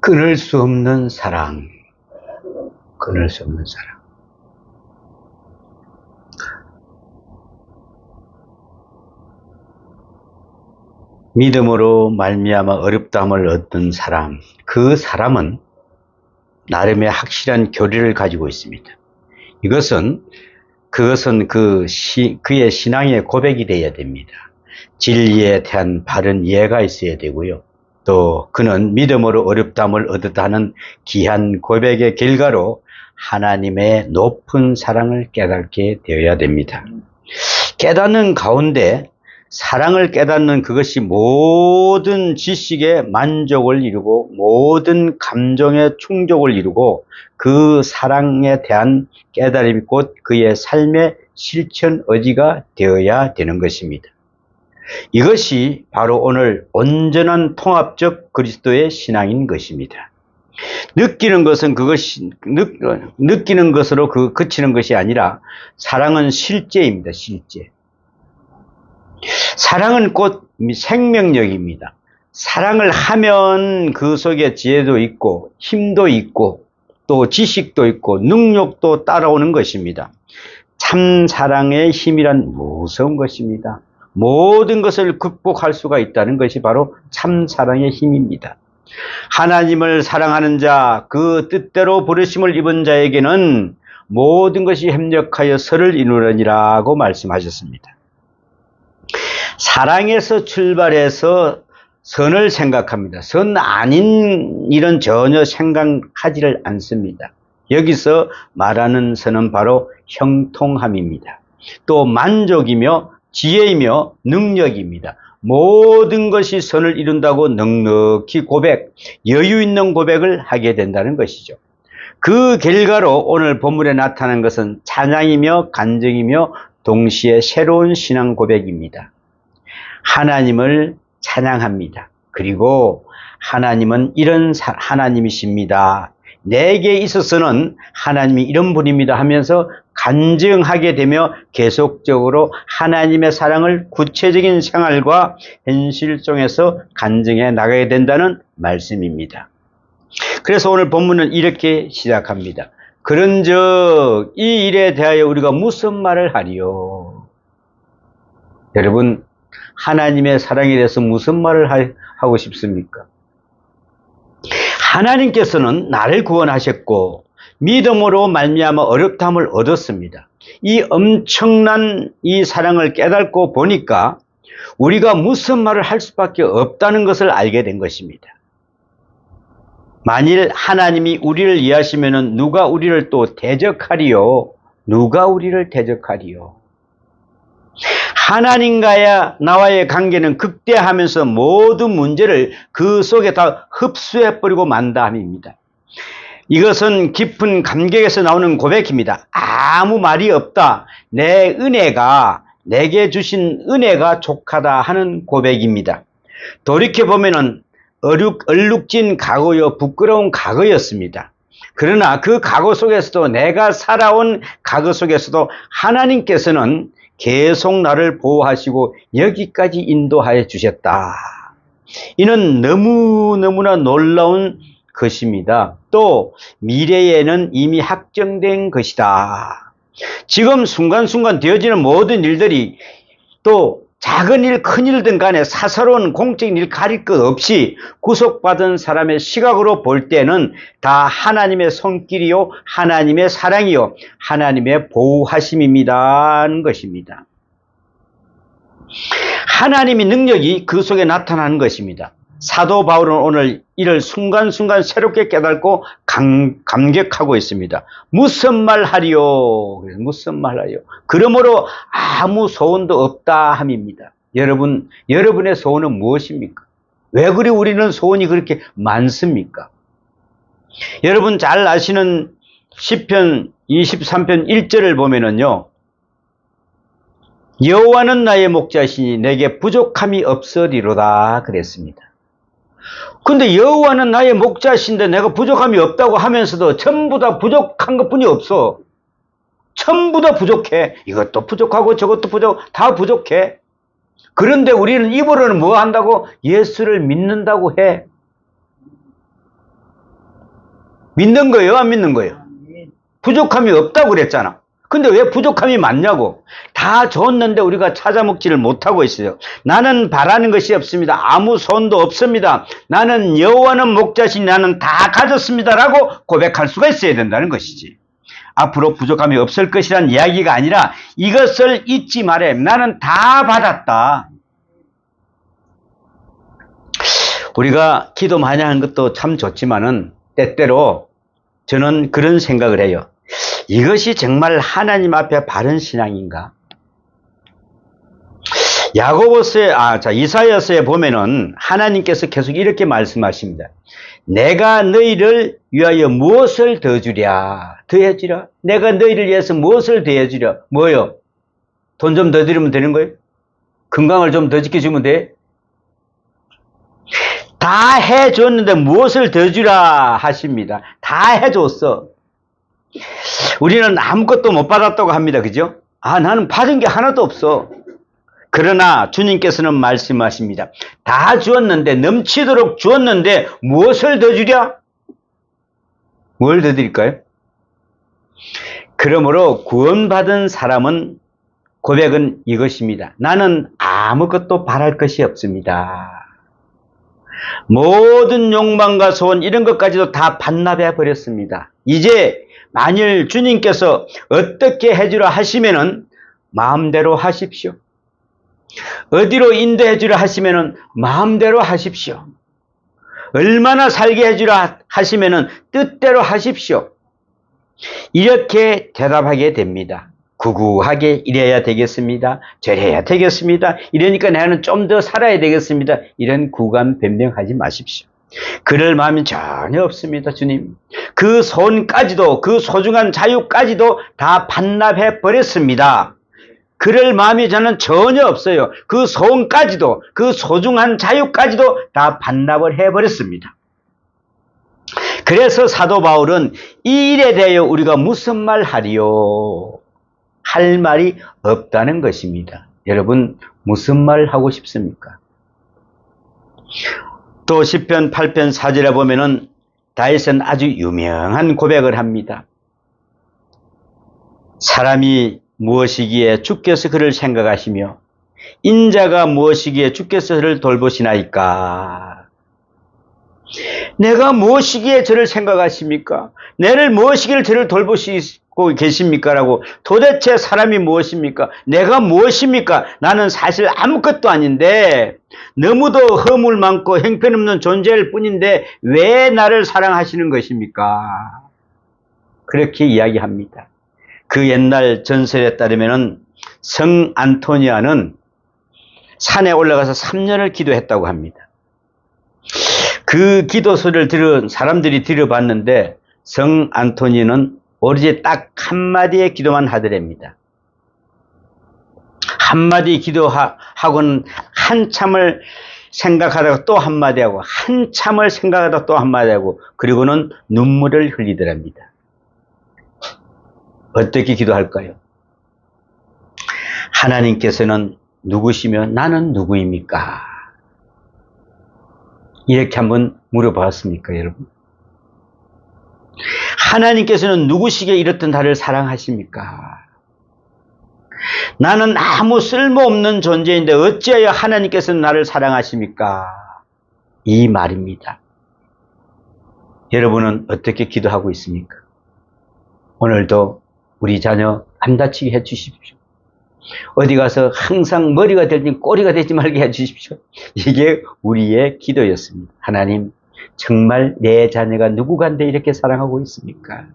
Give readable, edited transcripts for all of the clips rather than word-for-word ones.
끊을 수 없는 사랑, 끊을 수 없는 사랑. 믿음으로 말미암아 어렵다함을 얻는 사람, 그 사람은 나름의 확실한 교리를 가지고 있습니다. 그것은 그의 신앙의 고백이 되어야 됩니다. 진리에 대한 바른 이해가 있어야 되고요. 또 그는 믿음으로 어렵다함을 얻었다는 귀한 고백의 결과로 하나님의 높은 사랑을 깨닫게 되어야 됩니다. 깨닫는 가운데 사랑을 깨닫는 그것이 모든 지식의 만족을 이루고 모든 감정의 충족을 이루고 그 사랑에 대한 깨달음이 곧 그의 삶의 실천 의지가 되어야 되는 것입니다. 이것이 바로 오늘 온전한 통합적 그리스도의 신앙인 것입니다. 느끼는 것으로 그치는 것이 아니라 사랑은 실제입니다. 실제. 사랑은 곧 생명력입니다. 사랑을 하면 그 속에 지혜도 있고 힘도 있고 또 지식도 있고 능력도 따라오는 것입니다. 참 사랑의 힘이란 무서운 것입니다. 모든 것을 극복할 수가 있다는 것이 바로 참 사랑의 힘입니다. 하나님을 사랑하는 자, 그 뜻대로 부르심을 입은 자에게는 모든 것이 협력하여 선을 이루느니라고 말씀하셨습니다. 사랑에서 출발해서 선을 생각합니다. 선 아닌 일은 전혀 생각하지를 않습니다. 여기서 말하는 선은 바로 형통함입니다. 또 만족이며 지혜이며 능력입니다. 모든 것이 선을 이룬다고 넉넉히 여유 있는 고백을 하게 된다는 것이죠. 그 결과로 오늘 본문에 나타난 것은 찬양이며 간증이며 동시에 새로운 신앙 고백입니다. 하나님을 찬양합니다. 그리고 하나님은 이런 하나님이십니다. 내게 있어서는 하나님이 이런 분입니다 하면서 간증하게 되며 계속적으로 하나님의 사랑을 구체적인 생활과 현실 속에서 간증해 나가게 된다는 말씀입니다. 그래서 오늘 본문은 이렇게 시작합니다. 그런즉 이 일에 대하여 우리가 무슨 말을 하리요? 여러분, 하나님의 사랑에 대해서 무슨 말을 하고 싶습니까? 하나님께서는 나를 구원하셨고 믿음으로 말미암아 어렵다함을 얻었습니다. 이 엄청난 이 사랑을 깨닫고 보니까 우리가 무슨 말을 할 수밖에 없다는 것을 알게 된 것입니다. 만일 하나님이 우리를 이해하시면 누가 우리를 또 대적하리요? 누가 우리를 대적하리요? 하나님과 나와의 관계는 극대하면서 모든 문제를 그 속에 다 흡수해버리고 만다함입니다. 이것은 깊은 감격에서 나오는 고백입니다. 아무 말이 없다. 내게 주신 은혜가 족하다 하는 고백입니다. 돌이켜보면은 얼룩진 과거요, 부끄러운 과거였습니다. 그러나 그 과거 속에서도 내가 살아온 과거 속에서도 하나님께서는 계속 나를 보호하시고 여기까지 인도하여 주셨다. 이는 너무너무나 놀라운 것입니다. 또 미래에는 이미 확정된 것이다. 지금 순간순간 되어지는 모든 일들이 또 작은 일, 큰 일든 간에 사사로운 공적인 일 가릴 것 없이 구속받은 사람의 시각으로 볼 때는 다 하나님의 손길이요, 하나님의 사랑이요, 하나님의 보호하심입니다 하는 것입니다. 하나님의 능력이 그 속에 나타나는 것입니다. 사도 바울은 오늘 이를 순간순간 새롭게 깨닫고 감격하고 있습니다. 무슨 말 하리요? 무슨 말 하리요? 그러므로 아무 소원도 없다 함입니다. 여러분의 소원은 무엇입니까? 왜 그리 우리는 소원이 그렇게 많습니까? 여러분 잘 아시는 시편 23편 1절을 보면은요, 여호와는 나의 목자시니 내게 부족함이 없으리로다 그랬습니다. 근데 여호와는 나의 목자신데 내가 부족함이 없다고 하면서도 전부 다 부족한 것뿐이 없어. 전부 다 부족해. 이것도 부족하고 저것도 다 부족해. 그런데 우리는 입으로는 뭐 한다고? 예수를 믿는다고 해. 믿는 거예요, 안 믿는 거예요? 부족함이 없다고 그랬잖아. 근데 왜 부족함이 많냐고. 다 줬는데 우리가 찾아 먹지를 못하고 있어요. 나는 바라는 것이 없습니다. 아무 손도 없습니다. 나는 여호와는 목자시니 나는 다 가졌습니다 라고 고백할 수가 있어야 된다는 것이지. 앞으로 부족함이 없을 것이란 이야기가 아니라 이것을 잊지 말아요. 나는 다 받았다. 우리가 기도 많이 하는 것도 참 좋지만은 때때로 저는 그런 생각을 해요. 이것이 정말 하나님 앞에 바른 신앙인가? 이사야서에 보면은 하나님께서 계속 이렇게 말씀하십니다. 내가 너희를 위하여 무엇을 더 주랴? 더해주랴? 내가 너희를 위해서 무엇을 더해주랴? 뭐요? 돈 좀 더 드리면 되는 거예요? 건강을 좀 더 지켜주면 돼? 다 해줬는데 무엇을 더 주라 하십니다. 다 해줬어. 우리는 아무것도 못 받았다고 합니다. 그죠? 나는 받은 게 하나도 없어. 그러나 주님께서는 말씀하십니다. 다 주었는데, 넘치도록 주었는데 무엇을 더 주랴? 뭘 더 드릴까요? 그러므로 구원받은 사람은 고백은 이것입니다. 나는 아무것도 바랄 것이 없습니다. 모든 욕망과 소원 이런 것까지도 다 반납해 버렸습니다. 이제 만일 주님께서 어떻게 해주라 하시면은 마음대로 하십시오. 어디로 인도해 주라 하시면은 마음대로 하십시오. 얼마나 살게 해주라 하시면은 뜻대로 하십시오. 이렇게 대답하게 됩니다. 구구하게 이래야 되겠습니다. 저래야 되겠습니다. 이러니까 나는 좀 더 살아야 되겠습니다. 이런 구간 변명하지 마십시오. 그럴 마음이 전혀 없습니다. 주님. 그 손까지도, 그 소중한 자유까지도 다 반납해 버렸습니다. 그럴 마음이 저는 전혀 없어요. 그 소원까지도, 그 소중한 자유까지도 다 반납을 해버렸습니다. 그래서 사도 바울은 이 일에 대하여 우리가 무슨 말 하리요? 할 말이 없다는 것입니다. 여러분, 무슨 말 하고 싶습니까? 또 시편 8편 4절에 보면은 다윗은 아주 유명한 고백을 합니다. 사람이 무엇이기에 주께서 그를 생각하시며 인자가 무엇이기에 주께서 그를 돌보시나이까. 내가 무엇이기에 저를 생각하십니까? 내를 무엇이기에 저를 돌보시고 계십니까? 라고. 도대체 사람이 무엇입니까? 내가 무엇입니까? 나는 사실 아무것도 아닌데 너무도 허물 많고 형편없는 존재일 뿐인데 왜 나를 사랑하시는 것입니까? 그렇게 이야기합니다. 그 옛날 전설에 따르면은 성 안토니아는 산에 올라가서 3년을 기도했다고 합니다. 그 기도 소리를 들은 사람들이 들어봤는데 성 안토니는 오로지 딱 한마디의 기도만 하더랍니다. 한마디 기도하고는 한참을 생각하다가 또 한마디 하고 한참을 생각하다가 또 한마디 하고 그리고는 눈물을 흘리더랍니다. 어떻게 기도할까요? 하나님께서는 누구시며 나는 누구입니까? 이렇게 한번 물어봤습니까, 여러분? 하나님께서는 누구시기에 이렇듯 나를 사랑하십니까? 나는 아무 쓸모없는 존재인데 어찌하여 하나님께서는 나를 사랑하십니까? 이 말입니다. 여러분은 어떻게 기도하고 있습니까? 오늘도 우리 자녀 안 다치게 해주십시오. 어디 가서 항상 머리가 되지 꼬리가 되지 말게 해주십시오. 이게 우리의 기도였습니다. 하나님, 정말 내 자녀가 누구간데 이렇게 사랑하고 있습니까?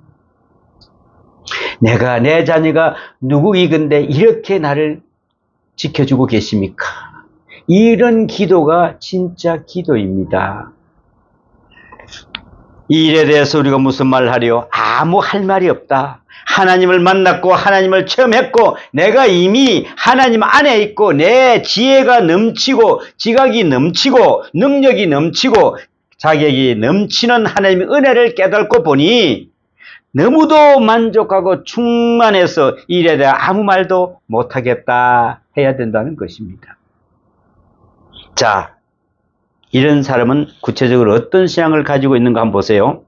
내 자녀가 누구이건데 이렇게 나를 지켜주고 계십니까? 이런 기도가 진짜 기도입니다. 이 일에 대해서 우리가 무슨 말을 하리요? 아무 할 말이 없다. 하나님을 만났고 하나님을 체험했고 내가 이미 하나님 안에 있고 내 지혜가 넘치고 지각이 넘치고 능력이 넘치고 자격이 넘치는 하나님의 은혜를 깨닫고 보니 너무도 만족하고 충만해서 이 일에 대해 아무 말도 못하겠다 해야 된다는 것입니다. 자, 이런 사람은 구체적으로 어떤 신앙을 가지고 있는가 한번 보세요.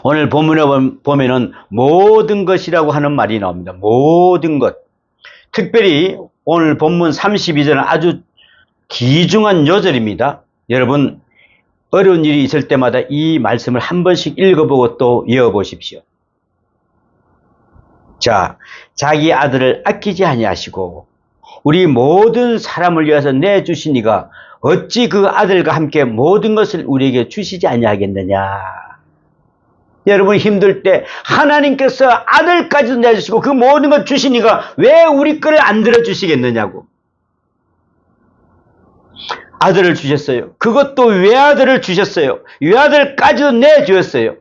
오늘 본문에 보면은 모든 것이라고 하는 말이 나옵니다. 모든 것. 특별히 오늘 본문 32절은 아주 귀중한 요절입니다. 여러분, 어려운 일이 있을 때마다 이 말씀을 한 번씩 읽어보고 또 이어보십시오. 자, 자기 아들을 아끼지 아니하시고 우리 모든 사람을 위해서 내주신 이가 어찌 그 아들과 함께 모든 것을 우리에게 주시지 아니하겠느냐. 여러분 힘들 때 하나님께서 아들까지도 내주시고 그 모든 것 주신 이가 왜 우리 거를 안 들어주시겠느냐고. 아들을 주셨어요. 그것도 외아들을 주셨어요. 외아들까지도 내주었어요.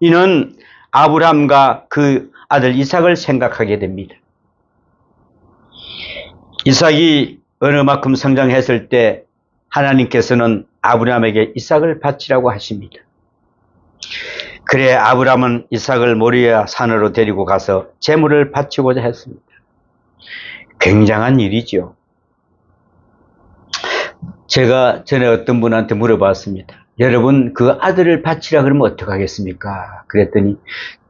이는 아브라함과 그 아들 이삭을 생각하게 됩니다. 이삭이 어느 만큼 성장했을 때 하나님께서는 아브라함에게 이삭을 바치라고 하십니다. 그래 아브라함은 이삭을 모리아 산으로 데리고 가서 제물을 바치고자 했습니다. 굉장한 일이죠. 제가 전에 어떤 분한테 물어봤습니다. 여러분 그 아들을 바치라 그러면 어떻게 하겠습니까? 그랬더니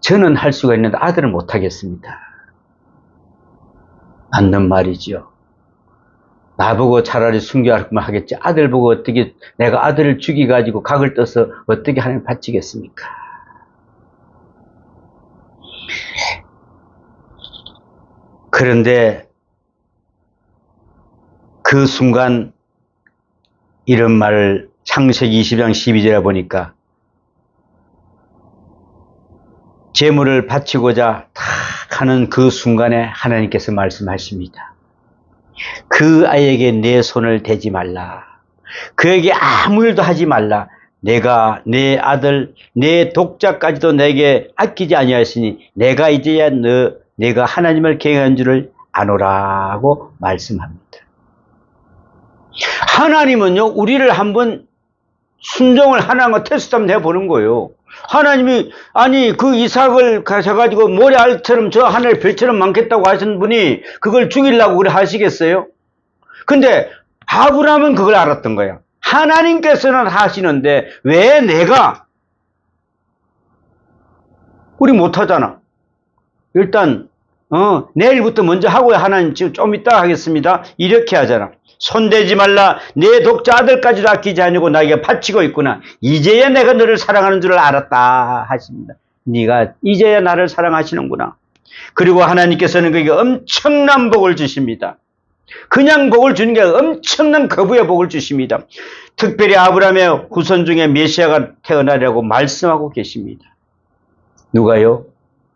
저는 할 수가 있는데 아들은 못 하겠습니다. 맞는 말이죠. 나보고 차라리 순교하면 하겠지. 아들 보고 어떻게 내가 아들을 죽여가지고 각을 떠서 어떻게 하나님 바치겠습니까? 그런데 그 순간 이런 말을 창세기 20장 12절에 보니까 제물을 바치고자 탁 하는 그 순간에 하나님께서 말씀하십니다. 그 아이에게 내 손을 대지 말라. 그에게 아무 일도 하지 말라. 내가 내 아들 내 독자까지도 내게 아끼지 아니하였으니 내가 이제야 내가 하나님을 경외한 줄을 아노라고 말씀합니다. 하나님은요 우리를 한번 순종을 하나님과 테스트 한번 해보는 거예요. 하나님이 아니 그 이삭을 가셔가지고 모래알처럼 저 하늘 별처럼 많겠다고 하신 분이 그걸 죽이려고 그래 하시겠어요? 근데 아브라함은 그걸 알았던 거야. 하나님께서는 하시는데 왜 내가 우리 못하잖아. 일단 내일부터 먼저 하고요. 하나님 지금 좀 이따 하겠습니다. 이렇게 하잖아. 손대지 말라. 내 독자 아들까지도 아끼지 아니고 나에게 바치고 있구나. 이제야 내가 너를 사랑하는 줄을 알았다 하십니다. 네가 이제야 나를 사랑하시는구나. 그리고 하나님께서는 그에게 엄청난 복을 주십니다. 그냥 복을 주는 게 엄청난 거부의 복을 주십니다. 특별히 아브라함의 후손 중에 메시아가 태어나려고 말씀하고 계십니다. 누가요?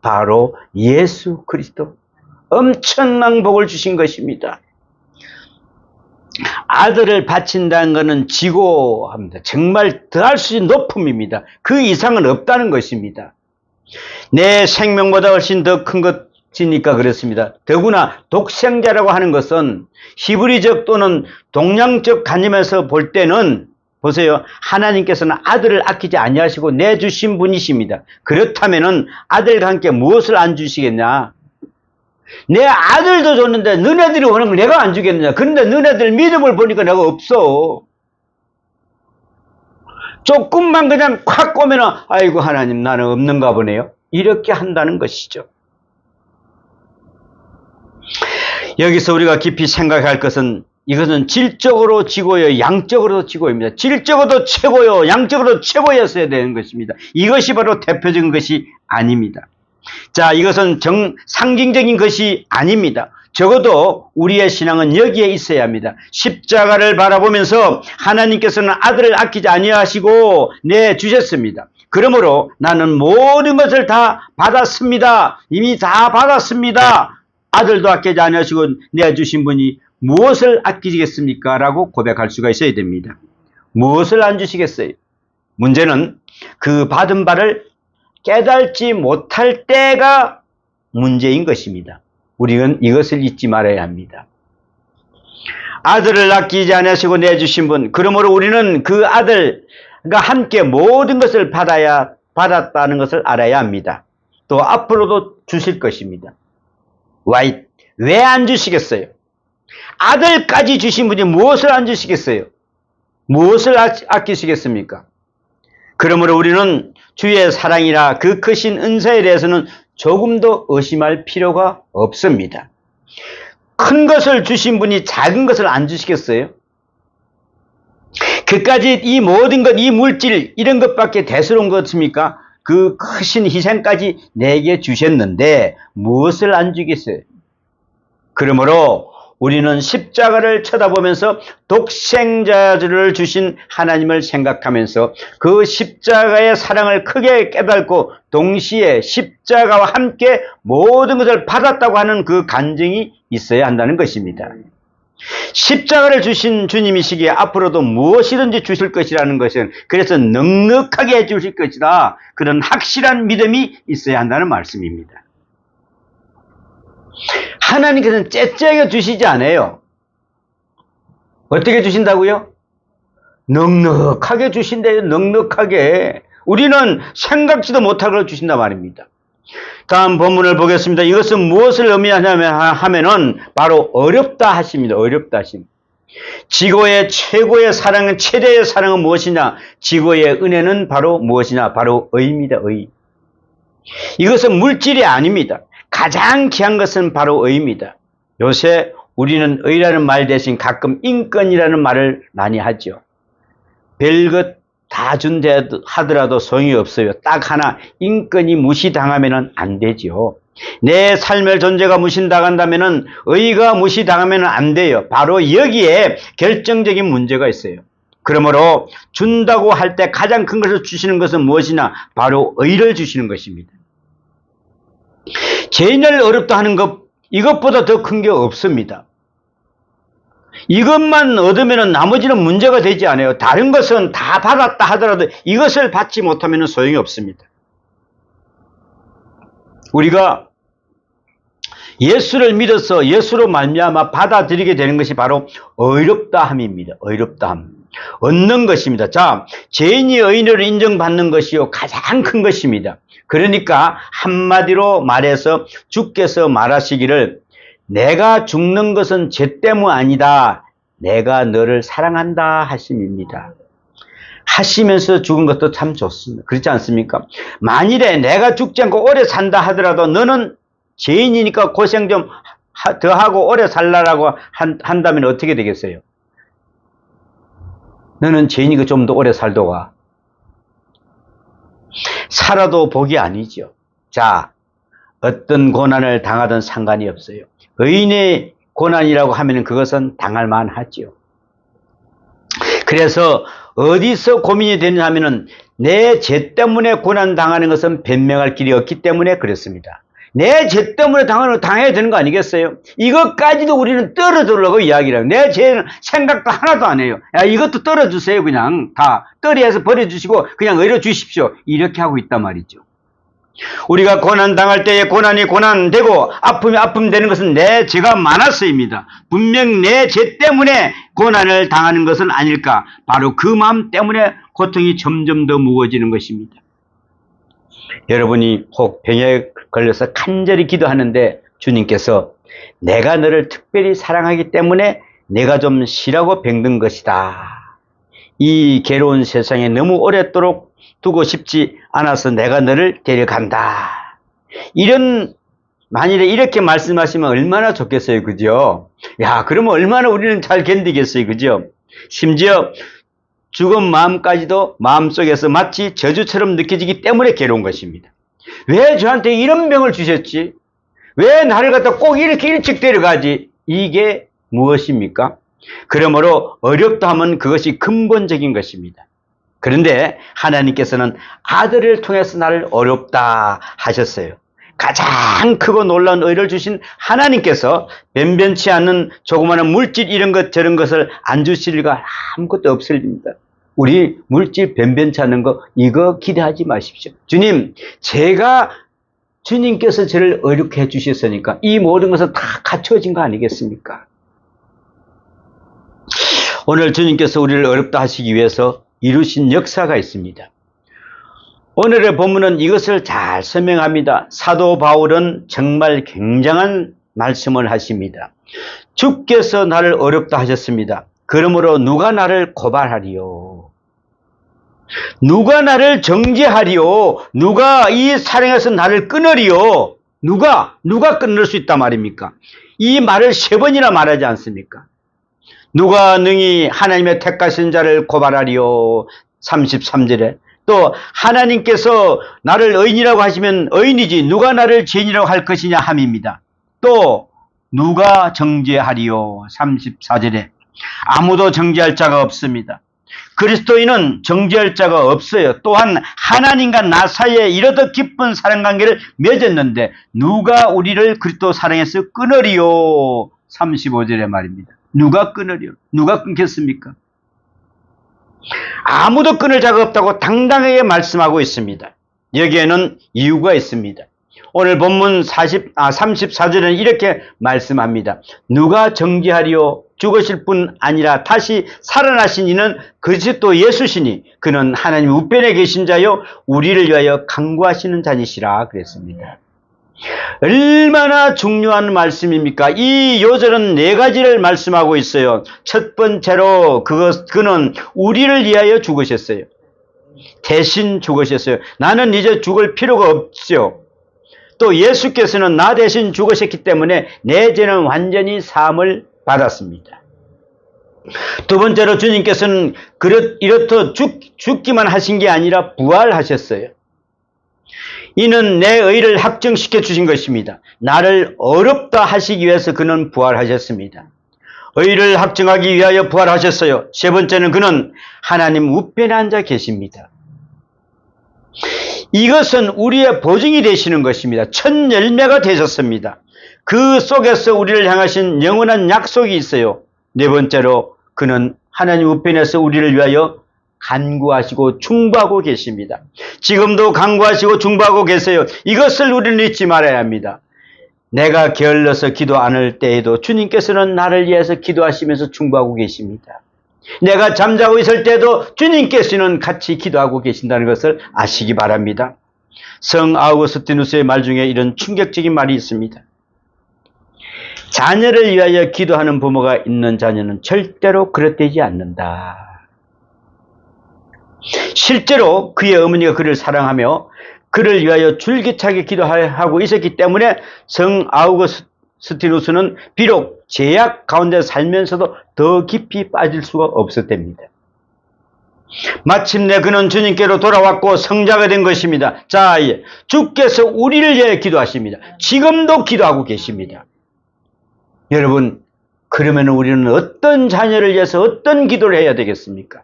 바로 예수 그리스도. 엄청난 복을 주신 것입니다. 아들을 바친다는 것은 지고합니다. 정말 더할 수 있는 높음입니다. 그 이상은 없다는 것입니다. 내 생명보다 훨씬 더 큰 것이니까 그렇습니다. 더구나 독생자라고 하는 것은 히브리적 또는 동양적 관념에서 볼 때는 보세요. 하나님께서는 아들을 아끼지 아니하시고 내주신 분이십니다. 그렇다면 아들과 함께 무엇을 안 주시겠냐? 내 아들도 줬는데 너네들이 원하는 걸 내가 안 주겠느냐. 그런데 너네들 믿음을 보니까 내가 없어. 조금만 그냥 콱 꼬면은 아이고 하나님 나는 없는가 보네요. 이렇게 한다는 것이죠. 여기서 우리가 깊이 생각할 것은 이것은 질적으로 지고요 양적으로도 지고입니다. 질적으로도 최고요 양적으로도 최고였어야 되는 것입니다. 이것이 바로 대표적인 것이 아닙니다. 자, 이것은 상징적인 것이 아닙니다. 적어도 우리의 신앙은 여기에 있어야 합니다. 십자가를 바라보면서 하나님께서는 아들을 아끼지 아니하시고 내주셨습니다. 그러므로 나는 모든 것을 다 받았습니다. 이미 다 받았습니다. 아들도 아끼지 아니하시고 내주신 분이 무엇을 아끼시겠습니까? 라고 고백할 수가 있어야 됩니다. 무엇을 안 주시겠어요? 문제는 그 받은 바를 깨달지 못할 때가 문제인 것입니다. 우리는 이것을 잊지 말아야 합니다. 아들을 아끼지 아니하시고 내주신 분, 그러므로 우리는 그 아들과 함께 모든 것을 받았다는 것을 알아야 합니다. 또 앞으로도 주실 것입니다. 왜 안 주시겠어요? 아들까지 주신 분이 무엇을 안 주시겠어요? 무엇을 아끼시겠습니까? 그러므로 우리는 주의 사랑이라 그 크신 은사에 대해서는 조금도 의심할 필요가 없습니다. 큰 것을 주신 분이 작은 것을 안 주시겠어요? 그까지 이 모든 것, 이 물질 이런 것밖에 대수로운 것 같습니까? 그 크신 희생까지 내게 주셨는데 무엇을 안 주겠어요? 그러므로 우리는 십자가를 쳐다보면서 독생자를 주신 하나님을 생각하면서 그 십자가의 사랑을 크게 깨닫고 동시에 십자가와 함께 모든 것을 받았다고 하는 그 간증이 있어야 한다는 것입니다. 십자가를 주신 주님이시기에 앞으로도 무엇이든지 주실 것이라는 것은 그래서 넉넉하게 해 주실 것이다. 그런 확실한 믿음이 있어야 한다는 말씀입니다. 하나님께서는 째째하게 주시지 않아요. 어떻게 주신다고요? 넉넉하게 주신대요. 넉넉하게. 우리는 생각지도 못할 걸 주신단 말입니다. 다음 본문을 보겠습니다. 이것은 무엇을 의미하냐면 바로 어렵다 하십니다. 어렵다 하십니다. 지고의 최고의 사랑은, 최대의 사랑은 무엇이냐? 지고의 은혜는 바로 무엇이냐? 바로 의입니다. 의. 이것은 물질이 아닙니다. 가장 귀한 것은 바로 의입니다. 요새 우리는 의라는 말 대신 가끔 인권이라는 말을 많이 하죠. 별것 다 준다 하더라도 소용이 없어요. 딱 하나, 인권이 무시당하면 안 되죠. 내 삶의 존재가 무시당한다면 의가 무시당하면 안 돼요. 바로 여기에 결정적인 문제가 있어요. 그러므로 준다고 할 때 가장 큰 것을 주시는 것은 무엇이냐? 바로 의를 주시는 것입니다. 죄인을 어렵다 하는 것, 이것보다 더 큰 게 없습니다. 이것만 얻으면 나머지는 문제가 되지 않아요. 다른 것은 다 받았다 하더라도 이것을 받지 못하면 소용이 없습니다. 우리가 예수를 믿어서 예수로 말미암아 받아들이게 되는 것이 바로 의롭다함입니다. 의롭다함. 얻는 것입니다. 자, 죄인이 의인으로 인정받는 것이요 가장 큰 것입니다. 그러니까 한마디로 말해서 주께서 말하시기를 내가 죽는 것은 죄 때문 아니다. 내가 너를 사랑한다 하심입니다. 하시면서 죽은 것도 참 좋습니다. 그렇지 않습니까? 만일에 내가 죽지 않고 오래 산다 하더라도 너는 죄인이니까 고생 좀 더 하고 오래 살라라고 한다면 어떻게 되겠어요? 너는 죄인이니까 좀 더 오래 살도가. 살아도 복이 아니죠. 자, 어떤 고난을 당하든 상관이 없어요. 의인의 고난이라고 하면 그것은 당할 만하죠. 그래서 어디서 고민이 되느냐 하면은 내 죄 때문에 고난 당하는 것은 변명할 길이 없기 때문에 그렇습니다. 내 죄 때문에 당해야 되는 거 아니겠어요? 이것까지도 우리는 떨어뜨리려고 이야기를 해요. 내 죄는 생각도 하나도 안 해요. 야, 이것도 떨어주세요. 그냥 다 떨이해서 버려주시고 그냥 의려 주십시오. 이렇게 하고 있단 말이죠. 우리가 고난 당할 때에 고난이 고난되고 아픔이 아픔 되는 것은 내 죄가 많아서입니다. 분명 내 죄 때문에 고난을 당하는 것은 아닐까. 바로 그 마음 때문에 고통이 점점 더 무거워지는 것입니다. 여러분이 혹 병에 걸려서 간절히 기도하는데 주님께서 내가 너를 특별히 사랑하기 때문에 내가 좀 쉬라고 병든 것이다. 이 괴로운 세상에 너무 오랫도록 두고 싶지 않아서 내가 너를 데려간다. 만일에 이렇게 말씀하시면 얼마나 좋겠어요. 그죠? 야, 그러면 얼마나 우리는 잘 견디겠어요. 그죠? 심지어 죽은 마음까지도 마음속에서 마치 저주처럼 느껴지기 때문에 괴로운 것입니다. 왜 저한테 이런 병을 주셨지? 왜 나를 갖다 꼭 이렇게 일찍 데려가지? 이게 무엇입니까? 그러므로 어렵다 하면 그것이 근본적인 것입니다. 그런데 하나님께서는 아들을 통해서 나를 어렵다 하셨어요. 가장 크고 놀라운 의를 주신 하나님께서 변변치 않는 조그마한 물질 이런 것 저런 것을 안 주실 리가 아무것도 없을 겁니다. 우리 물질 변변치 않는 거 이거 기대하지 마십시오. 주님, 제가 주님께서 저를 어렵게 해주셨으니까 이 모든 것은 다 갖춰진 거 아니겠습니까? 오늘 주님께서 우리를 어렵다 하시기 위해서 이루신 역사가 있습니다. 오늘의 본문은 이것을 잘 설명합니다. 사도 바울은 정말 굉장한 말씀을 하십니다. 주께서 나를 어렵다 하셨습니다. 그러므로 누가 나를 고발하리요? 누가 나를 정죄하리요? 누가 이 사랑에서 나를 끊으리요? 누가 끊을 수 있단 말입니까? 이 말을 3번이나 말하지 않습니까? 누가 능히 하나님의 택하신 자를 고발하리요? 33절에. 또 하나님께서 나를 의인이라고 하시면 의인이지 누가 나를 죄인이라고 할 것이냐 함입니다. 또 누가 정죄하리요? 34절에. 아무도 정죄할 자가 없습니다. 그리스도인은 정죄할 자가 없어요. 또한 하나님과 나 사이에 이렇듯 깊은 사랑관계를 맺었는데 누가 우리를 그리스도 사랑에서 끊으리요? 35절의 말입니다. 누가 끊으리요? 누가 끊겠습니까? 아무도 끊을 자가 없다고 당당하게 말씀하고 있습니다. 여기에는 이유가 있습니다. 오늘 본문 34절에는 이렇게 말씀합니다. 누가 정죄하리요? 죽으실 뿐 아니라 다시 살아나신 이는 그리스도 예수시니 그는 하나님 우편에 계신 자요 우리를 위하여 간구하시는 자니시라 그랬습니다. 얼마나 중요한 말씀입니까? 이 요절은 4가지를 말씀하고 있어요. 첫 번째로 그는 우리를 위하여 죽으셨어요. 대신 죽으셨어요. 나는 이제 죽을 필요가 없죠. 또 예수께서는 나 대신 죽으셨기 때문에 내 죄는 완전히 사함을 받았습니다. 두 번째로 주님께서는 이렇듯 죽기만 하신 게 아니라 부활하셨어요. 이는 내 의를 확증시켜 주신 것입니다. 나를 어렵다 하시기 위해서 그는 부활하셨습니다. 의를 확증하기 위하여 부활하셨어요. 세 번째는 그는 하나님 우편에 앉아 계십니다. 이것은 우리의 보증이 되시는 것입니다. 첫 열매가 되셨습니다. 그 속에서 우리를 향하신 영원한 약속이 있어요. 네 번째로 그는 하나님 우편에서 우리를 위하여 간구하시고 중보하고 계십니다. 지금도 간구하시고 중보하고 계세요. 이것을 우리는 잊지 말아야 합니다. 내가 게을러서 기도 안 할 때에도 주님께서는 나를 위해서 기도하시면서 중보하고 계십니다. 내가 잠자고 있을 때도 주님께서는 같이 기도하고 계신다는 것을 아시기 바랍니다. 성 아우구스티누스의 말 중에 이런 충격적인 말이 있습니다. 자녀를 위하여 기도하는 부모가 있는 자녀는 절대로 그릇되지 않는다. 실제로 그의 어머니가 그를 사랑하며 그를 위하여 줄기차게 기도하고 있었기 때문에 성 아우구스티누스는 비록 제약 가운데 살면서도 더 깊이 빠질 수가 없었답니다. 마침내 그는 주님께로 돌아왔고 성자가 된 것입니다. 자, 주께서 우리를 위해 기도하십니다. 지금도 기도하고 계십니다. 여러분, 그러면 우리는 어떤 자녀를 위해서 어떤 기도를 해야 되겠습니까?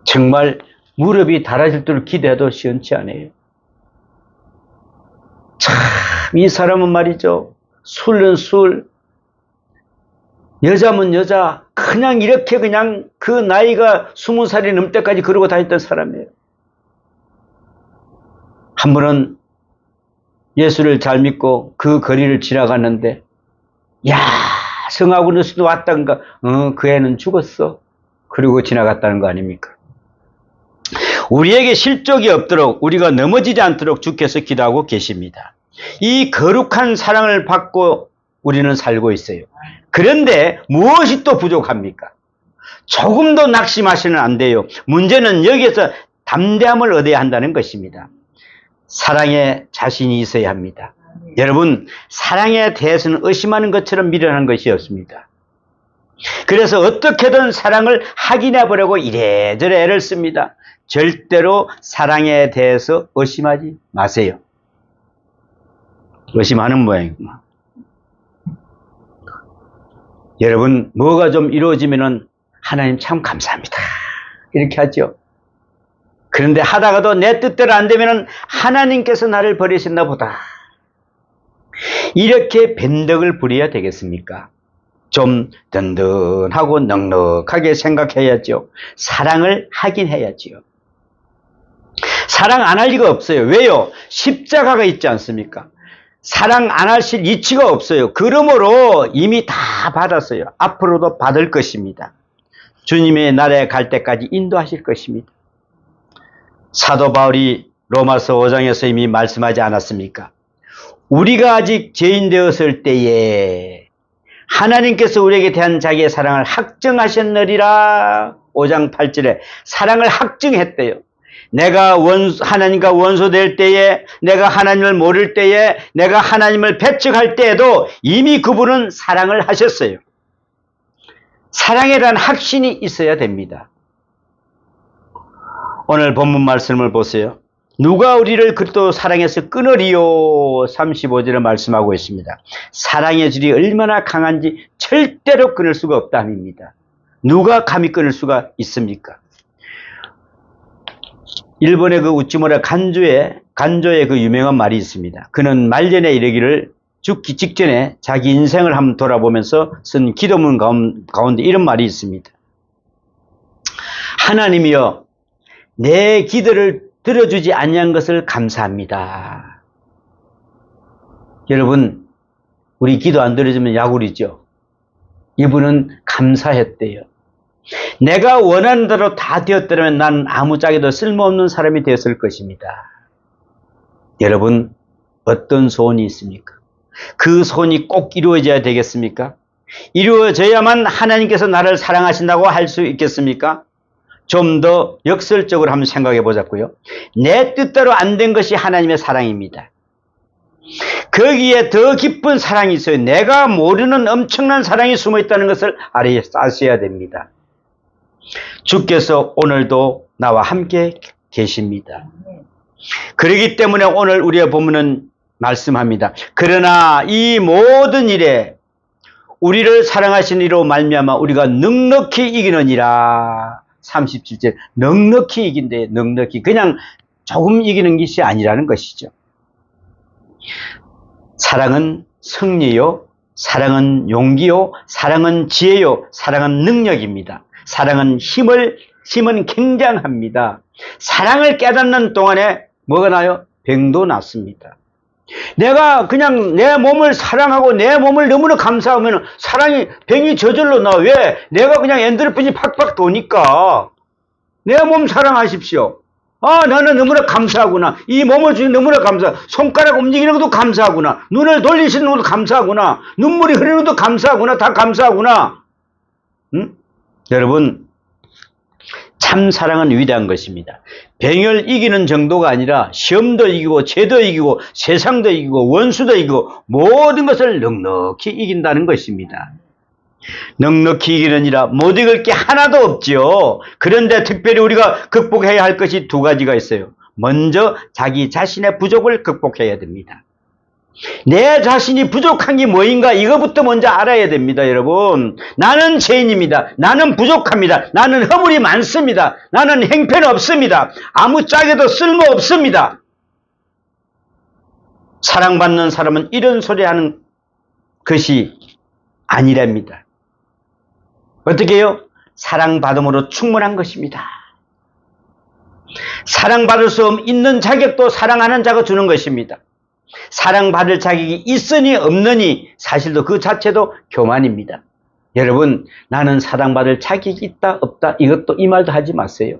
정말 무릎이 달아질 줄 기대해도 시원치 않아요. 참, 이 사람은 말이죠. 술은 술, 여자면 여자, 그냥 이렇게 그냥 그 나이가 20살이 넘을 때까지 그러고 다녔던 사람이에요. 한 번은 예수를 잘 믿고 그 거리를 지나갔는데, 야, 성아구누스도 왔던가, 그 애는 죽었어. 그리고 지나갔다는 거 아닙니까? 우리에게 실족이 없도록, 우리가 넘어지지 않도록 주께서 기도하고 계십니다. 이 거룩한 사랑을 받고 우리는 살고 있어요. 그런데 무엇이 또 부족합니까? 조금도 낙심하시면 안 돼요. 문제는 여기에서 담대함을 얻어야 한다는 것입니다. 사랑에 자신이 있어야 합니다. 여러분, 사랑에 대해서는 의심하는 것처럼 미련한 것이 없습니다. 그래서 어떻게든 사랑을 확인해 보려고 이래저래 애를 씁니다. 절대로 사랑에 대해서 의심하지 마세요. 의심하는 모양이구나. 여러분, 뭐가 좀 이루어지면은 하나님 참 감사합니다. 이렇게 하죠. 그런데 하다가도 내 뜻대로 안 되면은 하나님께서 나를 버리셨나 보다. 이렇게 변덕을 부려야 되겠습니까? 좀 든든하고 넉넉하게 생각해야죠. 사랑을 하긴 해야지요. 사랑 안 할 리가 없어요. 왜요? 십자가가 있지 않습니까? 사랑 안 하실 이치가 없어요. 그러므로 이미 다 받았어요. 앞으로도 받을 것입니다. 주님의 나라에 갈 때까지 인도하실 것입니다. 사도 바울이 로마서 5장에서 이미 말씀하지 않았습니까? 우리가 아직 죄인 되었을 때에 하나님께서 우리에게 대한 자기의 사랑을 확정하셨느니라 5장 8절에 사랑을 확증했대요. 내가 하나님과 원수될 때에, 내가 하나님을 모를 때에, 내가 하나님을 배척할 때에도 이미 그분은 사랑을 하셨어요. 사랑에 대한 확신이 있어야 됩니다. 오늘 본문 말씀을 보세요. 누가 우리를 그리스도 사랑해서 끊으리요? 35절에 말씀하고 있습니다. 사랑의 줄이 얼마나 강한지 절대로 끊을 수가 없다입니다. 누가 감히 끊을 수가 있습니까? 일본의 그 우찌무라 간조의 그 유명한 말이 있습니다. 그는 말년에 이르기를 죽기 직전에 자기 인생을 한번 돌아보면서 쓴 기도문 가운데 이런 말이 있습니다. 하나님이여, 내 기도를 들어주지 아니한 것을 감사합니다. 여러분, 우리 기도 안 들어주면 야구리죠. 이분은 감사했대요. 내가 원하는 대로 다 되었더라면 난 아무짝에도 쓸모없는 사람이 되었을 것입니다. 여러분, 어떤 소원이 있습니까? 그 소원이 꼭 이루어져야 되겠습니까? 이루어져야만 하나님께서 나를 사랑하신다고 할 수 있겠습니까? 좀 더 역설적으로 한번 생각해 보자고요. 내 뜻대로 안 된 것이 하나님의 사랑입니다. 거기에 더 깊은 사랑이 있어요. 내가 모르는 엄청난 사랑이 숨어 있다는 것을 아셔야 됩니다. 주께서 오늘도 나와 함께 계십니다. 그렇기 때문에 오늘 우리의 본문은 말씀합니다. 그러나 이 모든 일에 우리를 사랑하신 이로 말미암아 우리가 넉넉히 이기느니라. 37절, 넉넉히 이긴대. 넉넉히, 그냥 조금 이기는 것이 아니라는 것이죠. 사랑은 승리요, 사랑은 용기요, 사랑은 지혜요, 사랑은 능력입니다. 사랑은 힘은 굉장합니다. 사랑을 깨닫는 동안에 뭐가 나요? 병도 낫습니다. 내가 그냥 내 몸을 사랑하고 내 몸을 너무나 감사하면 병이 저절로 나와. 왜? 내가 그냥 엔도르핀이 팍팍 도니까. 내 몸 사랑하십시오. 아, 나는 너무나 감사하구나. 이 몸을 주신 너무나 감사. 손가락 움직이는 것도 감사하구나. 눈을 돌리시는 것도 감사하구나. 눈물이 흐르는 것도 감사하구나. 다 감사하구나. 응? 여러분, 참 사랑은 위대한 것입니다. 병을 이기는 정도가 아니라 시험도 이기고 죄도 이기고 세상도 이기고 원수도 이기고 모든 것을 넉넉히 이긴다는 것입니다. 넉넉히 이기느니라 못 이길 게 하나도 없지요. 그런데 특별히 우리가 극복해야 할 것이 두 가지가 있어요. 먼저 자기 자신의 부족을 극복해야 됩니다. 내 자신이 부족한 게 뭐인가 이거부터 먼저 알아야 됩니다. 여러분, 나는 죄인입니다. 나는 부족합니다. 나는 허물이 많습니다. 나는 행패는 없습니다. 아무짝에도 쓸모 없습니다. 사랑받는 사람은 이런 소리 하는 것이 아니랍니다. 어떻게 해요? 사랑받음으로 충분한 것입니다. 사랑받을 수 있는 자격도 사랑하는 자가 주는 것입니다. 사랑받을 자격이 있으니 없느니 사실도 그 자체도 교만입니다. 여러분, 나는 사랑받을 자격이 있다 없다 이것도 이 말도 하지 마세요.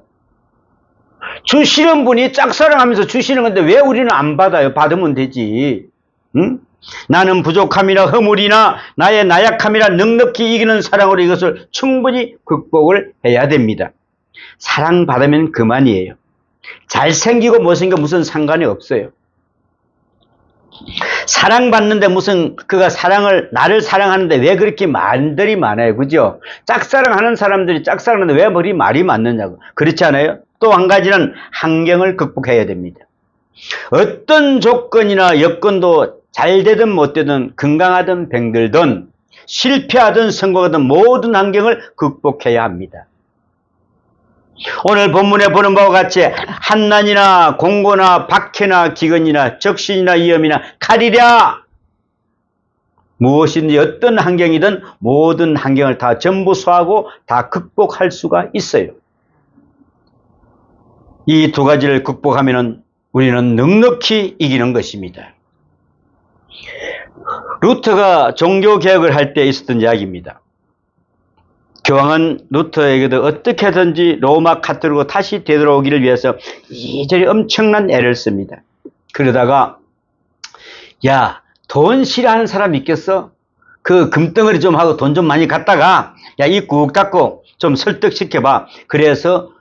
주시는 분이 짝사랑하면서 주시는 건데 왜 우리는 안 받아요? 받으면 되지. 응? 나는 부족함이나 허물이나 나의 나약함이나 넉넉히 이기는 사랑으로 이것을 충분히 극복을 해야 됩니다. 사랑받으면 그만이에요. 잘생기고 못생기고 무슨 상관이 없어요. 사랑받는데 무슨 그가 나를 사랑하는데 왜 그렇게 말들이 많아요. 그죠? 짝사랑하는 사람들이 짝사랑하는데 왜 말이 많느냐고. 그렇지 않아요? 또 한 가지는 환경을 극복해야 됩니다. 어떤 조건이나 여건도 잘 되든 못 되든 건강하든 병들든 실패하든 성공하든 모든 환경을 극복해야 합니다. 오늘 본문에 보는 바와 같이 한난이나 공고나 박해나 기근이나 적신이나 위험이나 칼이랴 무엇이든지 어떤 환경이든 모든 환경을 다 전부 소화하고 다 극복할 수가 있어요. 이 두 가지를 극복하면 우리는 넉넉히 이기는 것입니다. 루터가 종교개혁을 할 때 있었던 이야기입니다. 교황은 루터에게도 어떻게든지 로마 카톨릭으로 다시 되돌아오기를 위해서 이리저리 엄청난 애를 씁니다. 그러다가 야, 돈 싫어하는 사람 있겠어? 그 금덩어리 좀 하고 돈 좀 많이 갖다가 야, 입 꾹 닫고 좀 설득시켜봐. 그래서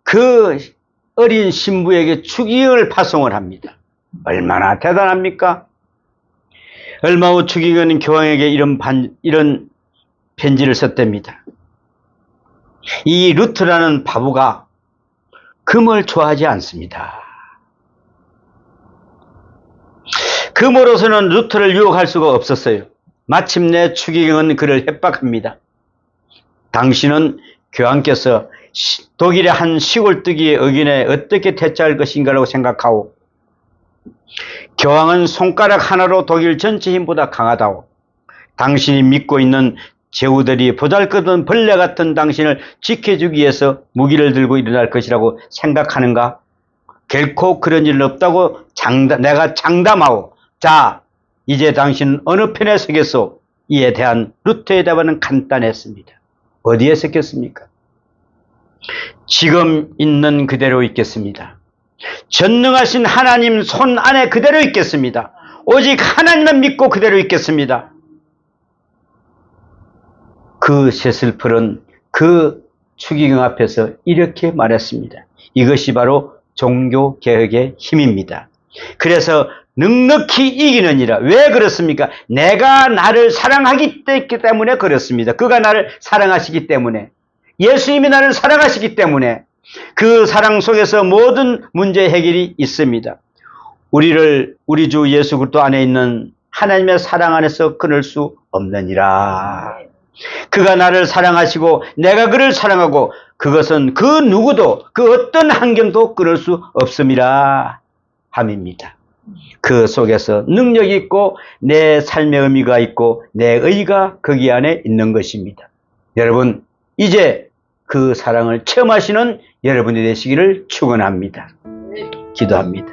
그 어린 신부에게 추기경을 파송을 합니다. 얼마나 대단합니까? 얼마 후 추기경은 교황에게 이런 편지를 썼답니다. 이 루트라는 바보가 금을 좋아하지 않습니다. 금으로서는 루트를 유혹할 수가 없었어요. 마침내 추기경은 그를 협박합니다. 당신은 교황께서 독일의 한 시골뜨기의 의견에 어떻게 대처할 것인가라고 생각하오. 교황은 손가락 하나로 독일 전체 힘보다 강하다오. 당신이 믿고 있는 제후들이 보잘것없는 벌레 같은 당신을 지켜주기 위해서 무기를 들고 일어날 것이라고 생각하는가? 결코 그런 일은 없다고 내가 장담하오. 자, 이제 당신은 어느 편에 서겠소? 이에 대한 루터의 답은 간단했습니다. 어디에 섰겠습니까? 지금 있는 그대로 있겠습니다. 전능하신 하나님 손 안에 그대로 있겠습니다. 오직 하나님만 믿고 그대로 있겠습니다. 그 셰슬플은 그 추기경 앞에서 이렇게 말했습니다. 이것이 바로 종교개혁의 힘입니다. 그래서 넉넉히 이기느니라. 왜 그렇습니까? 내가 나를 사랑하기 때문에 그렇습니다. 그가 나를 사랑하시기 때문에, 예수님이 나를 사랑하시기 때문에 그 사랑 속에서 모든 문제 해결이 있습니다. 우리 주 예수 그리스도 안에 있는 하나님의 사랑 안에서 끊을 수 없느니라. 그가 나를 사랑하시고 내가 그를 사랑하고 그것은 그 누구도 그 어떤 환경도 끊을 수 없음이라 함입니다. 그 속에서 능력이 있고 내 삶의 의미가 있고 내 의가 거기 안에 있는 것입니다. 여러분, 이제 그 사랑을 체험하시는 여러분이 되시기를 축원합니다. 기도합니다.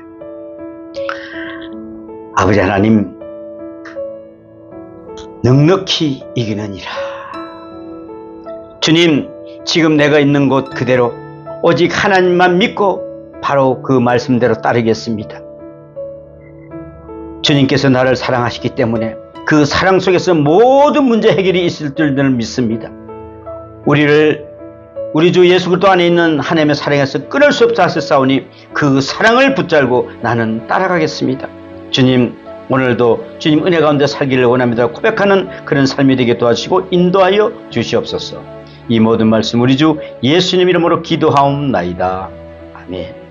아버지 하나님, 넉넉히 이기느니라. 주님, 지금 내가 있는 곳 그대로 오직 하나님만 믿고 바로 그 말씀대로 따르겠습니다. 주님께서 나를 사랑하시기 때문에 그 사랑 속에서 모든 문제 해결이 있을 줄을 믿습니다. 우리 주 예수 그리스도 안에 있는 하나님의 사랑에서 끊을 수 없다 하셨사오니 그 사랑을 붙잡고 나는 따라가겠습니다. 주님, 오늘도 주님 은혜 가운데 살기를 원합니다. 고백하는 그런 삶이 되게 도와주시고 인도하여 주시옵소서. 이 모든 말씀 우리 주 예수님 이름으로 기도하옵나이다. 아멘.